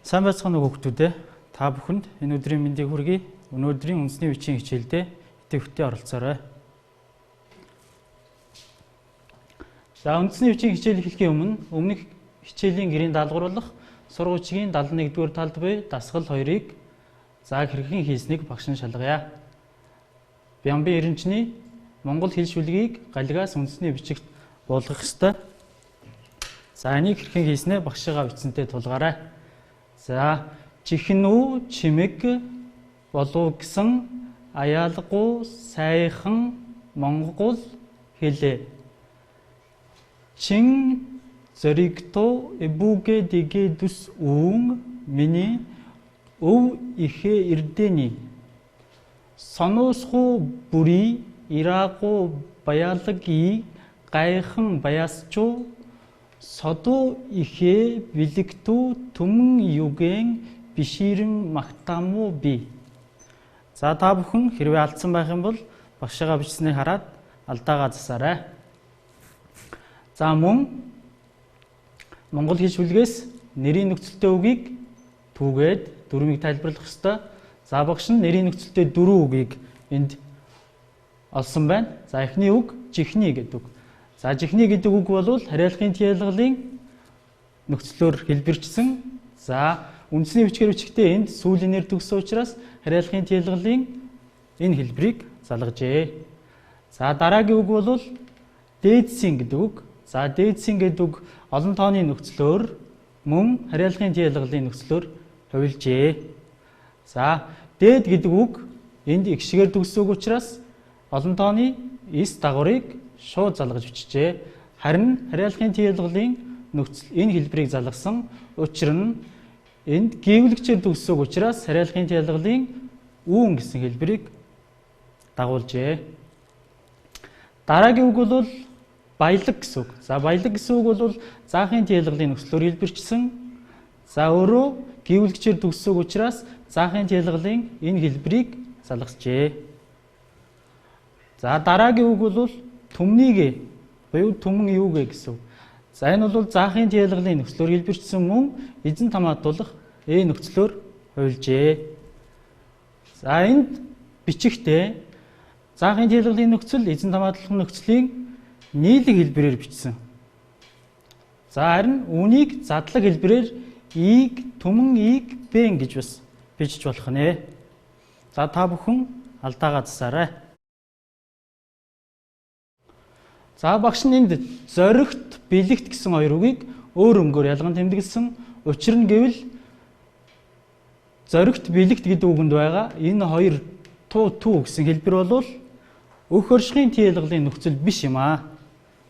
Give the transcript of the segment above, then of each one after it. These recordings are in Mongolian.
Сайн байцгаана уу хүүхдүүд ээ. Та бүхэнд энэ өдрийн мэндийг хүргэе. Өнөөдрийн үндэсний бичгийн хичээлдээ идэвхтэй оролцоорой. За үндэсний бичгийн хичээл эхлэхийн өмнөх хичээлийн гэрийн даалгавруулах сургуульчгийн 71-р талд буй дасгал 2-ыг зааг хэрхэн хийснийг багш нь шалгая. Бямбын эренчний Монгол хэл шүлгийг галигаас үндэсний бичигт буулгах ёстой. За энийг хэрхэн хийснээ багшигаа бичсэнтэй тулгаарай. За чихнүү чимэг болов гэсэн аяалгуу сайхан монгол хэлээ. Чин зоригто эбүгэ дэгэ дүс үн миний өв ихэ эрдэний сонуусху бүри ираагу баялаги гайхан баясчу содо ихэ бэлэгтүү түмэн югэн биширэн магтамуу би. За та бүхэн хэрвээ алдсан байх юм бол багшигаа бичсэнийг хараад алдаагаа засаарай. За мөн Монгол хэл шүлгээс нэрийн нөхцөлтэй үгийг түүгээд дөрмийг тайлбарлах ёстой. За багш нь нэрийн нөхцөлтэй дөрвөн үгийг энд олсон байна. За эхний үг чихний гэдэг үг. За чихний гэдэг үг бол хариалгын тиалгалын нөхцлөөр хэлбэрчсэн. За үндэсний бичгээр бичгтээ энд сүүлийн нэр төгссөн учраас хариалгын тиалгалын энэ хэлбэрийг залгажээ. За дараагийн үг бол дээдсийн гэдэг үг. За дээдсийн гэдэг үг олон тооны нөхцлөөр мөн хариалгын тиалгалын нөхцлөөр хувилжээ. За дээд гэдэг үг энд игшгээр төгссөн учраас олон тооны эс дагаврыг шууд залгаж бичжээ. Харин хариалгын тиалгалын нөхцөл энэ хэлбэрийг залгасан учир нь энд гівлэгчээр төгссөн учраас хариалгын тиалгалын үүн гэсэн хэлбэрийг дагуулжээ. Дараагийн үг бол баялаг гэсэн үг. За баялаг гэсэн үг бол заахын тиалгалын нөхцлөөр хэлбэрчсэн. За өөрөө гівлэгчээр төгссөн учраас заахын тиалгалын энэ хэлбэрийг залгасжээ. За дараагийн үг бол түмнийг буюу түмэн юугэ гэсэн. За энэ бол заахын тиалгалын нөхцлөөр хэлбэрчсэн мөн эзэн тамаатуулах нөхцлөөр хувилжээ. За энд бичигтээ заахын тиалгалын нөхцөл эзэн тамаатуулах нөхцөлийн нийлэг хэлбэрээр бичсэн. За харин үүнийг задлаг хэлбэрээр ийг түмэн ийг бэн гэж бас бичиж болох нэ. За та бүхэн алдаагаа засаарай. За багш нь энд зоригт, бэлэгт гэсэн хоёр үгийг өөр өнгөөр ялган тэмдэглэсэн. Учир нь гэвэл зоригт, бэлэгт гэдэг үгэнд байгаа энэ хоёр туу гэсэн хэлбэр бол өх оршихын тиалгалын нөхцөл биш юм аа.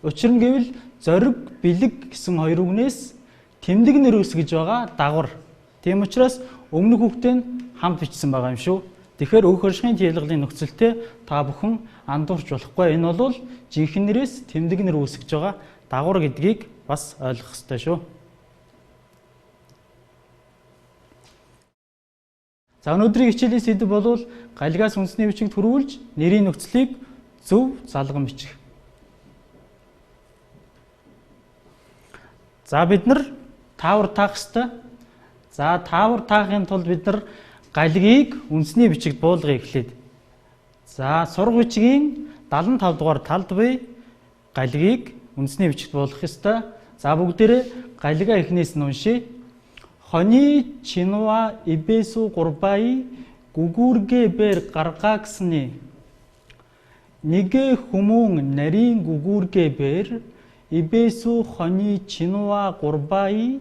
Учир нь гэвэл зориг, бэлэг гэсэн хоёр үгнээс тэмдэг нэр үүсгэж байгаа дагвар. Тийм учраас өмнөх үгтэй хамт бичсэн байгаа юм шүү. Тэгэхээр өх оршихын тиалгалын нөхцөлтэй та бүхэн андуурч болохгүй. Энэ бол жинхэнэ нэрээс тэмдэг нэр үүсгэж байгаа дагвар гэдгийг бас ойлгох ёстой шүү. За өнөөдрийн хичээлийн сэдэв бол галигаас үндэсний бичигт хөрвүүлж нэрийн нөхцөлийг зөв залган бичих. За бид нар таавар таах ёстой. За таавар таахын тулд бид нар галигийг үндэсний бичигт буулгая эхлээд. За сурга бичгийн 75 дугаар талд буй галигийг үндэсний бичигт буулгах ёстой. За бүгдээрээ галигаа эхнээс нь уншия. Хони чинуа ибесу гурбай гүгүргэ бэр гаргаа гэсний. Нэгэ хүмүүн нарийн гүгүргэ бэр ибесу хони чинуа гурбай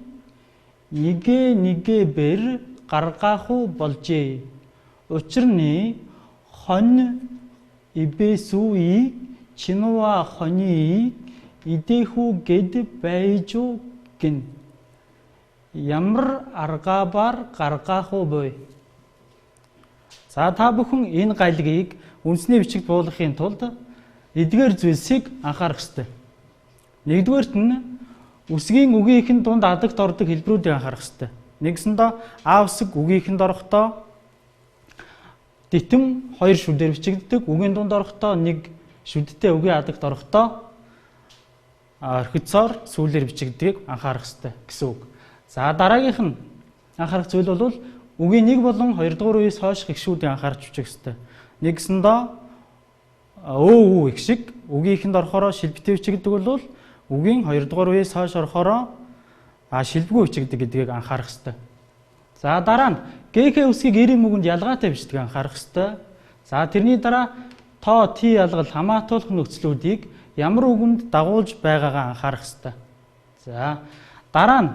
нэгэ бэр гаргааху болжээ. Учир нь хон ибесуи чинуа хони идэхүү гэд байжу гин. Ямар аргабар гаргааху буй. За та бүхэн энэ галигийг үндэсний бичигт буулгахын тулд эдгээр зүйлсийг анхаарах ёстой. Нэгдүгээрт нь үсгийн үгийнхэн дунд адагт ордог хэлбэрүүдийг анхаарах ёстой. Нэгсэндээ а үсэг үгийнхэнд орохдоо дитэм хоёр шүдээр бичигддэг. Үгийн дунд орохдоо нэг шүдтэй үгийн адагт орохдоо орхицоор сүүлээр бичигдгийг анхаарах ёстой гэсэн үг. За дараагийнх нь анхаарах зүйл бол үгийн 1 болон 2 дугаар үеэс хойш гэгшүүдийг анхаарч бичих ёстой. Нэгсэндээ өө их шиг үгийн ихэнд орохороо шилбэтэй бичигддэг бол үгийн 2 дугаар үеэс хойш орохороо шилбгүй бичигддэг гэдгийг анхаарах ёстой. За дараа нь ГХ үсгийг эрийн мөгөнд ялгаатай бичдэг анхаарах ёстой. За тэрний дараа тоо Т ялгал хамаатуулах нөхцлүүдийг ямар үгэнд дагуулж байгаагаа анхаарах ёстой. За дараа нь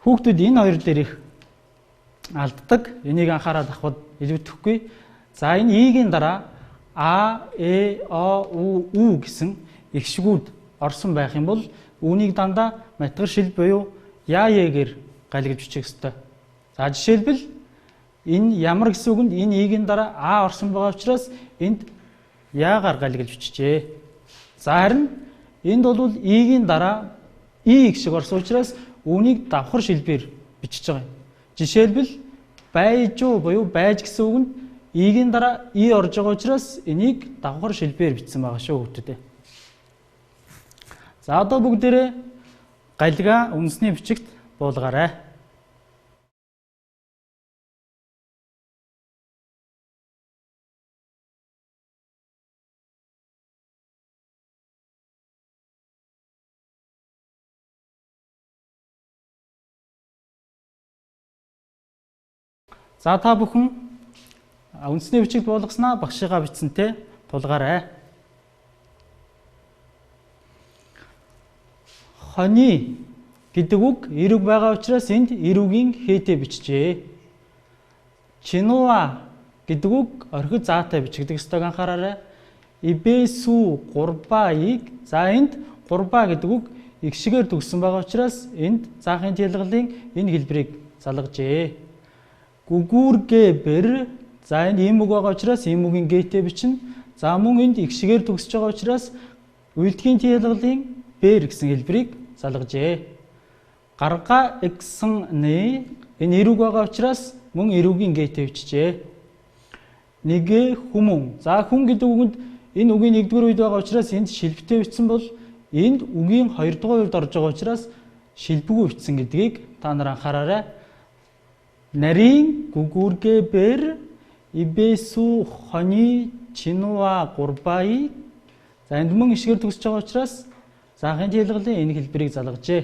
хүүхдүүд энэ хоёр дээр их алддаг. Энийг анхаарал авахд илүүтэхгүй. За энэ И-гийн дараа А, Э, О, У гэсэн эгшгүүд орсон байх юм бол үүнийг дандаа матгар шил буюу яагээр гайлгаж бичих ёстой. За жишээлбэл энэ ямар гэсэн үгэнд энэ И-гийн дараа А орсон байгаа учраас энд яагаар гайлгаж бичижээ. За харин энд бол И-гийн дараа И гişг орсон учраас үүнийг давхар шилбээр бичиж байгаа юм. Жишээлбэл байжуу буюу байж гэсэн үгэнд И-гийн дараа И орж байгаа учраас энийг давхар шилбээр бичсэн байгаа шүү хүүхдүүдээ. За одоо бүгдээрээ галигаа үндэсний бичигт буулгаарай. За та бүхэн үндэсний бичигт буулгаснаа багшигаа бичсэнтэй тулгаарай. Хони гэдэг үг эрэг байгаа учраас энд эрүүгийн хээтэй бичжээ. Чинуа гэдэг үг орхид заатай бичигдэх ёстойг анхаараарай. Ибэсү гурбаиг за энд гурба гэдэг үг игшгээр төгссөн байгаа учраас энд заахын тэлгэлгийн энэ хэлбэрийг залгажээ. Гүгүүргэ бэр за энд ийм үг байгаа учраас ийм үгийн гээтэй бичнэ. За мөн энд игшгээр төгсөж байгаа учраас үйлдэхийн тэлгэлгийн бэр гэсэн хэлбэрийг залгажээ. Гарга эксэн нэ энэ эрүүг байгаа учраас мөн эрүүгийн гээтэй бичжээ. Нэгэ хүмүүн за хүн гэдэг үгэнд энэ үгийн 1-р үед байгаа учраас энд шилбэтэй бичсэн бол энд үгийн 2-р үед орж байгаа учраас шилбэгүй бичсэн гэдгийг та нар анхаараарай. Нарийн гүгүүргэ бэр ибэсү хони чинуа гурбаи за энд мөн ишгээр төгсөж байгаа учраас заахын тэлгэлийн энэ хэлбэрийг залгажээ.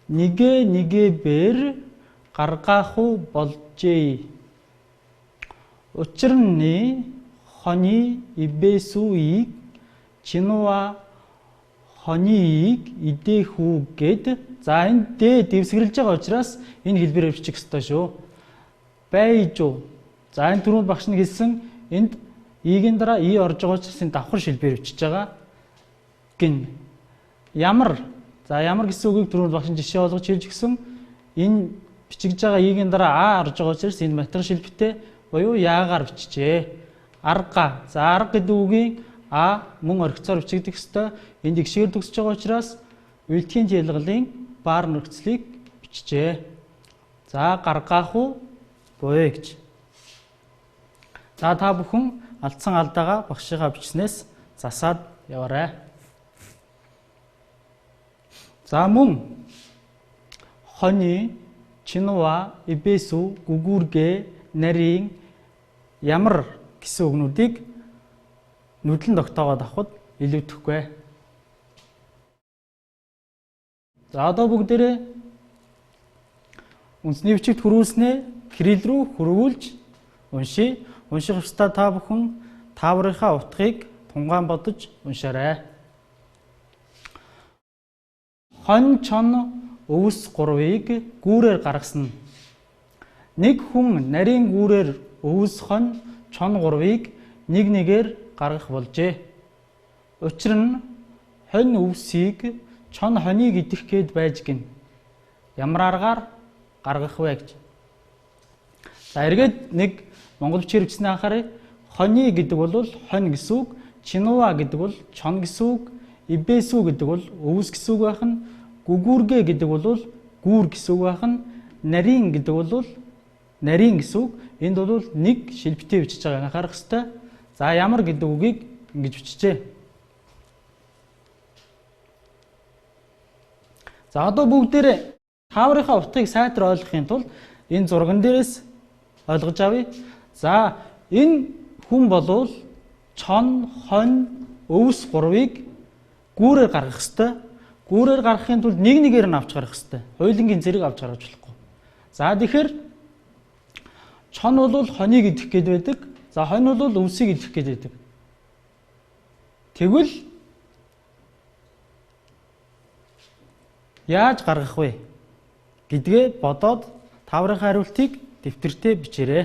Нэгэ бэр гаргаху болжээ. Учир нь хони ибэсүийг чинуа хониийг идэхүү гэд за энд дэ дэвсгэрэлж байгаа учраас энэ хэлбэрээр бичих ёстой шүү. Байжуу. За энэ түрүүнд багш нь хэлсэн энд И-гийн дараа И орж байгаа учраас энэ давхар шилбээр бичиж байгаа. Гин. Ямар. За ямар гэсэн үгийг түрүүнд багш нь жишээ болгож хэлж гисэн. Энэ бичигдэж байгаа И-гийн дараа А орж байгаа учраас энэ матгар шилбэтэй буюу яагаар бичжээ. Арга. За арга гэдэг үгийн А мөн орхицоор бичигдэх ёстой. Энд игшгээр төгсөж байгаа учраас үйлдэхийн тэлгэлийн баар нөхцөлийг бичжээ. За гаргаху буй гэж. За та бүхэн алдсан алдаагаа багшигаа бичснээс засаад яваарай. За мөн хони, чинуа, ибэсү, гүгүүргэ, нарийн ямар гэсэн үгнүүдийг нүдлэн тогтоогоод авахд илүүтэхгүй. За одоо бүгдээрээ үндэсний бичигт хүрүүлснээ кирилл рүү хөрвүүлж уншия. Унших ёстой та бүхэн тааврынхаа утгыг тунгаан бодож уншаарай. Хон чон өвс гурвыг гүүрээр гаргасан. Нэг хүн нарийн гүүрээр өвс хон чон гурвыг нэг нэгээр гаргах болжээ. Учир нь хонь өвсийг чон хоныг идэх гээд байж гин. Ямар аргаар гаргах вэ гэж. За эргээд нэг монгол бичгээр бичсэн анхаарай. Хони гэдэг бол хонь гэсэн үг, чинуа гэдэг бол чон гэсэн үг, ибэсү гэдэг бол өвс гэсэн үг байх нь, гүгүүргэ гэдэг бол гүүр гэсэн үг байх нь, нарийн гэдэг бол нарийн гэсэн үг. Энд бол нэг шилбэтэй бичиж байгааг анхаарах ёстой. За ямар гэдэг үгийг ингэж бичжээ. За одоо бүгдээрээ тааврынхаа утгыг сайтар ойлгохын тулд Энэ зурган дээрээс ойлгож авъя. За энэ хүн болвол чон, хонь, өвс гурвыг гүүрээр гаргах ёстой. Гүүрээр гаргахын тулд нэг нэгээр нь авч гарах ёстой. Хоёулангийн зэрэг авч гаргаж болохгүй. За тэгэхээр чон бол хоньыг идэх гээд байдаг. За хонь бол өвсийг идэх гээд байдаг. Тэгвэл яаж гаргах вэ гэдгээ бодоод таврын хариултыг дэвтэртээ бичээрэй.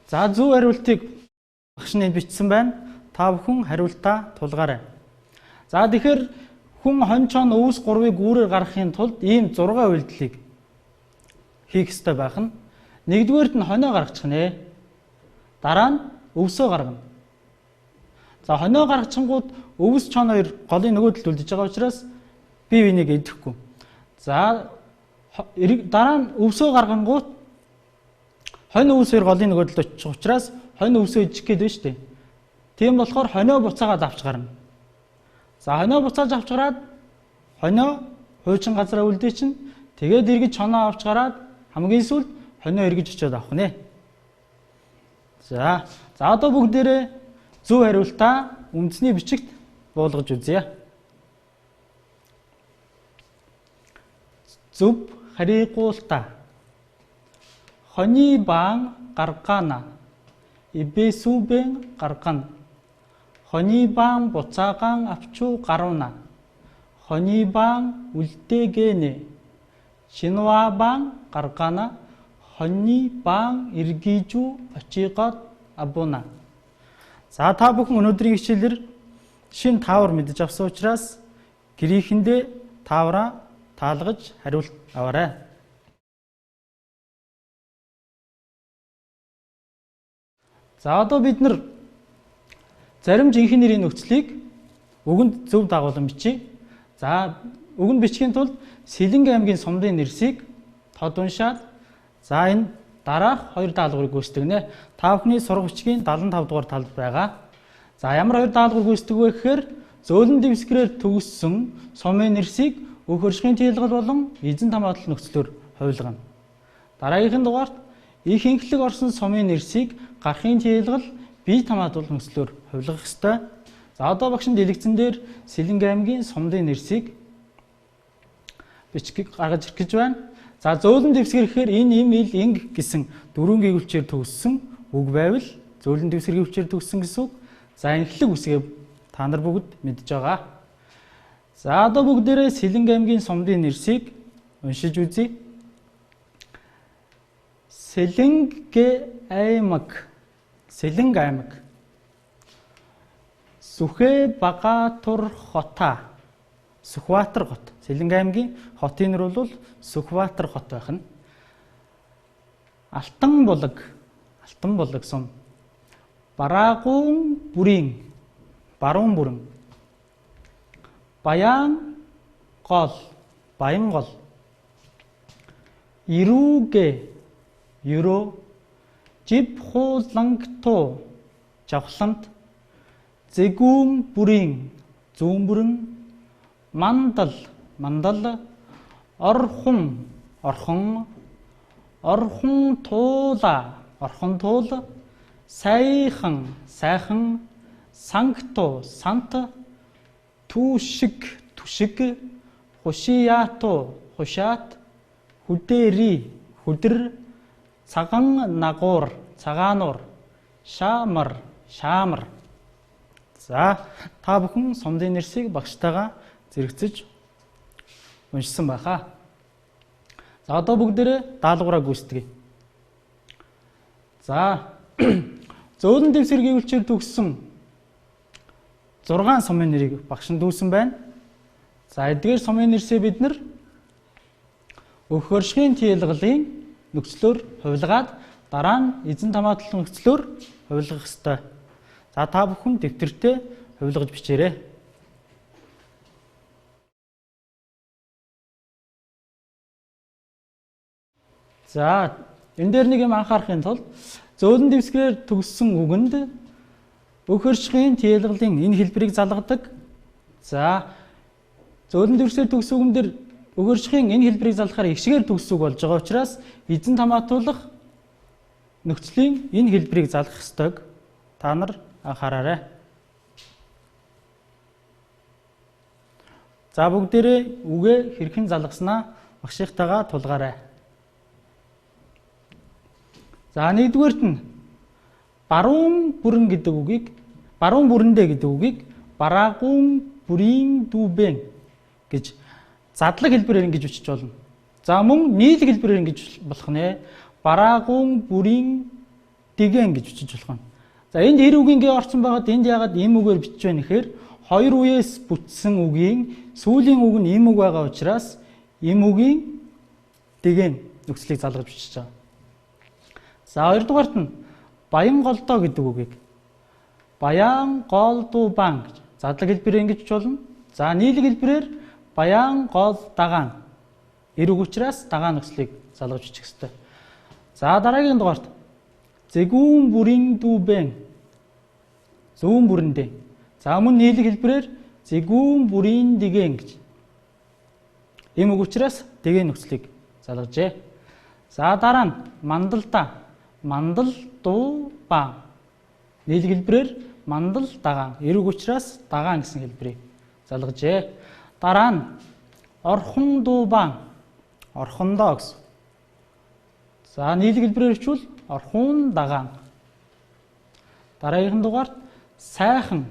За зөв хариултыг багшны бичсэн байна. Та бүхэн хариултаа тулгаарай. За тэгэхээр хүн хонь чон өвс гурвыг гүүрээр гаргахын тулд ийм 6 үйлдэлийг хийх ёстой байх нь. Нэгдүгээрт нь хонио гаргачих нэ. Дараа нь өвсөө гаргана. За хонио гаргачингууд өвс чон хоёр голын нөгөө талд үлдэж байгаа учраас бие биенийг идэхгүй. За дараа нь өвсөө гаргангууд хонь өвс хоёр голын нөгөө талд очих учраас хонь өвсөө идэх гээд байна шүү дээ. Тийм болохоор хонио буцаагаад авч гарна. За хонио буцааж авч гараад хонио хуучин газараа үлдээ чинь тэгээд эргэж чоноо авч гараад хамгийн сүүлд хонио эргэж очиод авах нэ. За одоо бүгдээрээ зөв хариултаа үндэсний бичигт буулгаж үзье. Зөв харигуулта. Хоний баан гаргана. Ибэсүбэн гаргана. Хоний баан буцаагаан авчуу гаруна. Хоний баан үлдээгэнэ. Шинуа баан гаргана. Хоний баан эргийжүү очиогоод абуна. За та бүхэн өнөөдрийн хичээлээр шин таавар мэдэж авсан учраас гэрээхэндээ таавраа таалгаж хариулт аваарай. За одоо бид нар зарим жинхэнэ нэрийн нөхцөлийг үгэнд зөв дагуулan бичье. За үгэнд бичхийн тулд Сэлэнг аймгийн сумдын нэрсийг тод уншаад за энэ дараах хоёр даалгаврыг гүйцэтгэнэ. Та бүхний сурах бичгийн 75 дугаар талд байгаа. За ямар хоёр даалгавар гүйцэтгэв вэ гэхээр зөөлөн дэвсгэрээр төгссөн сумын нэрсийг өөх оршихын тийлгэл болон эзэн тамаадлал нөхцлөөр хувилгана. Дараагийнхын дугаарт их инхлэг орсон сумын нэрсийг гарахын тийлгэл бие тамаадлал нөхцлөөр хувилгах ёстой. За одоо багш дэлгэцэн дээр Сэлэнг аймгийн сумдын нэрсийг бичгийг гаргаж ирэх гэж байна. За зөөлөн дэвсгэр гэхээр энэ им ил инг гэсэн дөрвөн гээгүүлчээр төгссөн үг байвал зөөлөн дэвсгэр гээгүүлчээр төгссөн гэсэн үг. За инхлэг үсгээ та нар бүгд мэдж байгаа. За одоо бүгдээрээ Сэлэнг аймгийн сумдын нэрсийг уншиж үзье. Сэлэнг аймаг. Сэлэнг аймаг. Сүхэ Багаатур хота. Сүхбаатар хот. Сэлэнг аймгийн хотын нэр бол Сүхбаатар хот байх нь. Алтан булаг сум. Бараагун бүрийн. Баруун бүрэн. Баян гол. Баян гол. Ирүүгэ. Юро. Жипхуулангтуу. Жавхлант. Зэгүүн бүрийн. Зүүн бүрэн. Мандал. Орхон. Орхон туула. Сайхан. Сант. Түшиг. Хушаат. Хүдэр. Цагаануур. Шаамар. За та бүхэн сумдын нэрсийг багштайгаа зэрэгцэж уншсан байхаа. За одоо бүгдээрээ даалгавраа гүйцэтгэе. За зөөлөн дэвсгэр гээгүүлчээр төгссөн 6 сумын нэрийг багш нь дүүсэн байна. За эдгээр сумын нэрсээ бид нар өөх оршихын тийлгэлийн нөхцлөөр хувилгаад дараа нь эзэн тамаадлал нөхцлөөр хувилгах ёстой. За та бүхэн дэвтэртээ хувилгаж бичээрэй. За энэ дээр нэг юм анхаарахын тулд зөөлөн дэвсгэрээр төгссөн үгэнд Бүх орчмын тийлгалын энэ хэлбэрийг залгадаг. За зөөлөн төгсгөл төгсүүгэн дээр бүх орчмын энэ хэлбэрийг залгахаар ихшгээр төгсүүг болж байгаа учраас эзэн хамаатуулах нөхцөлийн энэ хэлбэрийг залгах ёстойг та нар анхаараарай. За бүгдээрээ үгээ хэрхэн залгаснаа багшийнхтайгаа тулгаарай. За нэгдүгээрт нь баруун бүрэн гэдэг үгийг баруун бүрэндээ гэдэг үгийг бараагун бүрийн дүүбэн гэж задлаг хэлбэрээр ингэж бичиж болно. За мөн нийлэг хэлбэрээр ингэж болох нэ. Бараагун бүрийн дэгэн гэж бичиж болох нь. За энд эр үгийн гээ орсон байгаад энд яагаад им үгээр бичиж байна гэхээр хоёр үеэс бүтсэн үгийн сүүлийн үг нь им үг байгаа учраас им үгийн дэгэн нөхцөлийг залгаж бичиж байгаа. За хоёрдугаарт нь баян голдоо гэдэг үгийг баян голдубан гэж задлаг хэлбэрээр ингэж бичиж болно. За нийлэг хэлбэрээр баян гол дагаан эр үг учраас дагаан нөхцөлийг залгаж бичих ёстой. За дараагийн дугаарт зэгүүн бүрийн дүүбэн зүүн бүрэндээ. За мөн нийлэг хэлбэрээр зэгүүн бүрийн дэгэн гэж ийм үг учраас дэгэн нөхцөлийг залгажээ. За дараа нь мандалда мандал дуу ба нийлэг хэлбэрээр мандал дагаан эр үг учраас дагаан гэсэн хэлбэрийг залгажээ. Дараа нь орхон дууба орхондоо гэсэн. За нийлэг хэлбэрээр хичвэл орхон дагаан. Дараагийн дугаарт сайхан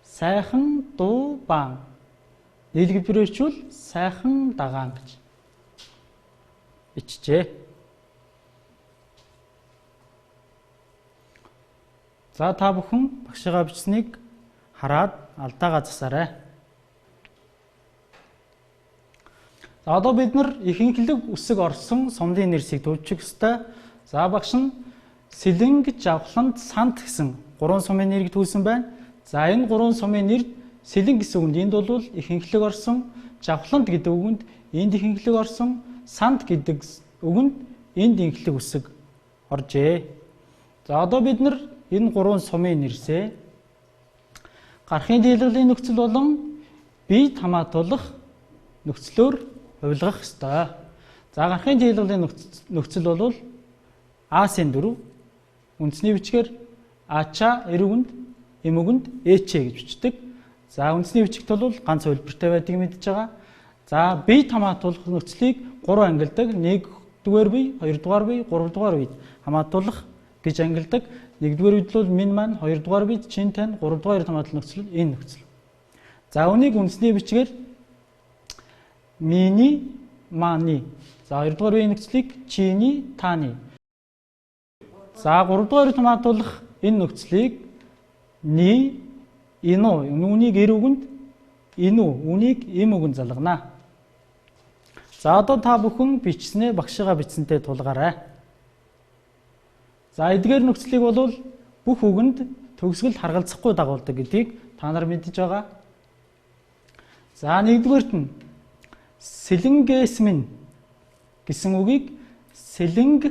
сайхан дууба нийлэг хэлбэрээр хичвэл сайхан дагаан гэж бичжээ. За та бүхэн багшигаа бичсэнийг хараад алдаагаа засаарай. За одоо бид нар ихэнхлэг үсэг орсон сумдын нэрсийг төвчих ёстой. За багш нь сэлэнг жавхланд сант гэсэн 3 сумын нэрийг төвлөсөн байна. За энэ 3 сумын нэр сэлэнг гэсэн үгэнд энд бол ихэнхлэг орсон, жавхланд гэдэг үгэнд энд ихэнхлэг орсон, сант гэдэг үгэнд энд ихэнхлэг үсэг оржээ. За одоо бид нар энэ 3 сумын нэрсээ гарахын дийлгэлийн нөхцөл болон бие хамаатуулах нөхцлөөр хувилгах ёстой. За гарахын дийлгэлийн нөхцөл бол А-сын 4 үндэсний бичгээр ача эр үгэнд эм үгэнд эчэ гэж бичдэг. За үндэсний бичигт бол ганц хувилбартай байдгийг мэдж байгаа. За бие хамаатуулах нөхцөлийг 3 ангилдаг. 1-р бие, 2-р бие, 3-р бие хамаатуулах гэж ангилдаг. 1-р үед бол минь маань, 2-р бид чин тань, 3-р хамаатлах нөхцөл энэ нөхцөл. За үнийг үндэсний бичгээр мини мани. За 2-р үеийн нөхцөлийг чини тани. За 3-р хамаатуулах энэ нөхцөлийг ни ино. Үүнийг эр үгэнд ину, үүнийг им үгэнд залгана. За одоо та бүхэн бичснээ багшигаа бичсэнтэй тулгаарай. За эдгээр нөхцөлийг бол бүх үгэнд төгсгөл харгалзахгүй дагуулдаг гэдгийг та нар мэдж байгаа. За нэгдүгээрт нь сэлэнгэсмэн гэсэн үгийг сэлэнг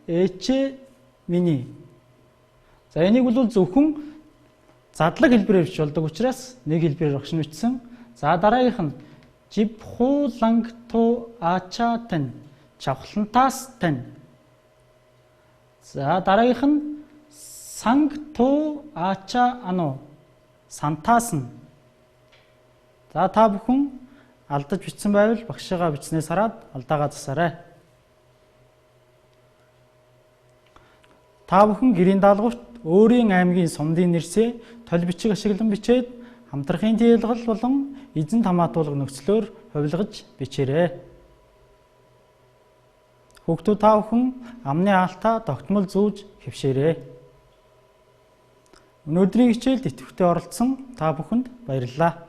эчэ мини. За энийг бол зөвхөн задлаг хэлбэрээр бич болдог учраас нэг хэлбэрээр огшин бичсэн. За дараагийнх нь жипхуулангту ачатэн чавхлантаас тань. За дараагийнх нь сангту ача ано сантаас нь. За та бүхэн алдаж бичсэн байвал багшигаа бичснээс хараад алдаагаа засаарай. Та бүхэн гэрийн даалгаварт өөрийн аймгийн сумдын нэрсээ тол бичиг ашиглан бичээд хамтрахын дийлгэл болон эзэнт хамаатуулах нөхцлөөр хувилгаж бичээрэй. Хүүхдүүд та бүхэн амны аалтаа тогтмол зүүж хэвшээрэй. Өнөөдрийн хичээлд идэвхтэй оролцсон та бүхэнд баярлалаа.